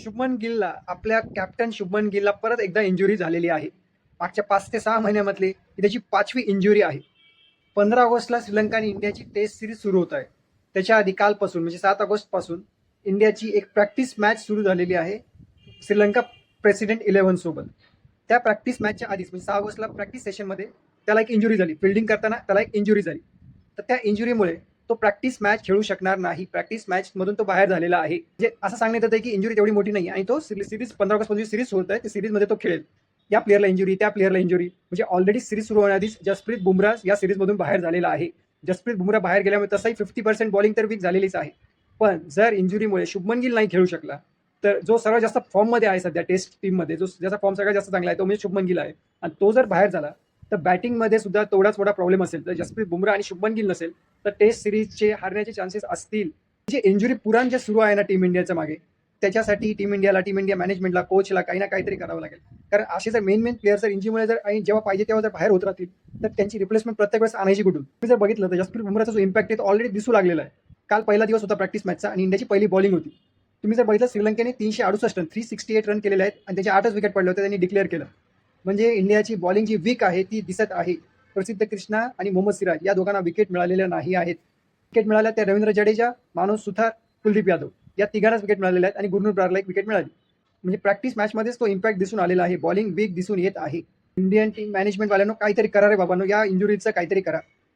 शुभमन गिलला आपल्या कॅप्टन शुभमन गिलला परत एकदा इंजुरी झालेली आहे. मागच्या 5 ते 6 महिन्यामधली ही त्याची 5वी इंजुरी आहे. 15 ऑगस्टला श्रीलंका आणि इंडियाची टेस्ट सिरीज सुरू होत आहे. त्याच्या आधी कालपासून म्हणजे 7 ऑगस्टपासून इंडियाची एक प्रॅक्टिस मॅच सुरू झालेली आहे श्रीलंका प्रेसिडेंट 11 सोबत. त्या प्रॅक्टिस मॅचच्या आधीच म्हणजे 6 ऑगस्टला प्रॅक्टिस सेशनमध्ये त्याला एक इंजुरी झाली. फिल्डिंग करताना त्याला एक इंजुरी झाली. तर त्या इंजुरीमुळे तो प्रॅक्टिस मॅच खेळू शकणार नाही. प्रॅक्टिस मॅच मधून तो बाहेर झालेला आहे. म्हणजे असं सांगण्यात येतं की इंजुरी तेवढी मोठी नाही आणि तो सिरीज 15 ऑगस्ट पासून सिरीज होत आहे. त्या सिरीजमध्ये तो खेळेल. या प्लेअरला इंजुरी, त्या प्लेअरला इंजुरी, म्हणजे ऑलरेडी सिरीज सुरू होण्याआधीच जसप्रीत बुमराह या सिरीजमधून बाहेर झालेला आहे. जसप्रीत बुमराह बाहेर गेल्यामुळे तसाही 50% बॉलिंग तर वीक झालेलीच आहे. पण जर इंजुरीमुळे शुभमन गिल नाही खेळू शकला तर जो सर्वात जास्त फॉर्ममध्ये आहे सध्या टेस्ट टीममध्ये, जो ज्याचा फॉर्म सगळ्यात जास्त चांगला आहे तो म्हणजे शुभमन गिल आहे. आणि तो जर बाहेर झाला तर बॅटिंगमध्ये सुद्धा तेवढाच मोठा प्रॉब्लेम असेल. तर जसप्रीत बुमराह आणि शुभमन गिल नसेल तर टेस्ट सिरीजचे हारण्याचे चान्सेस असतील. जे इंजुरी पुराण जे सुरू आहे ना टीम इंडियाच्या मागे, त्याच्यासाठी टीम इंडिया मॅनेजमेंटला, कोचला काही ना काहीतरी करावं लागेल. कारण असे जर मेन प्लेयर जर इंजुरीमुळे जर आणि जेव्हा पाहिजे तेव्हा जर बाहेर होत राहतील तर त्यांची रिप्लेसमेंट प्रत्येक वेळेस आणायची कुठून. तुम्ही जर बघितलं तर जसप्रीत बुमराहचा जो इम्पॅक्ट आहे तो ऑलरेडी दिसू लागलेला आहे. काल पहिला दिवस होता प्रॅक्टिस मॅचचा आणि इंडियाची पहिली बॉलिंग होती. तुम्ही जर बघितलं श्रीलंकेने 368 रन 368 रन केलेले आहेत आणि त्याचे 8च विकेट पडले होते. त्यांनी डिक्लेअर केलं. म्हणजे इंडियाची बॉलिंग जी वीक आहे ती दिसत आहे. प्रसिद्ध कृष्णा आणि मोहम्मद सिराज या दोघांना विकेट मिळालेल्या नाही आहेत. विकेट मिळाल्या त्या रवींद्र जडेजा, मानव सुथार, कुलदीप यादव या तिघांनाच विकेट मिळालेल्या आहेत आणि गुरनूर ब्रारला एक विकेट मिळाली. म्हणजे प्रॅक्टिस मॅचमध्येच तो इम्पॅक्ट दिसून आलेला आहे. बॉलिंग वीक दिसून येत आहे. इंडियन टीम मॅनेजमेंट वाल्यांनो काहीतरी करा रे बाबांनो, या इंजुरीचं काहीतरी करा.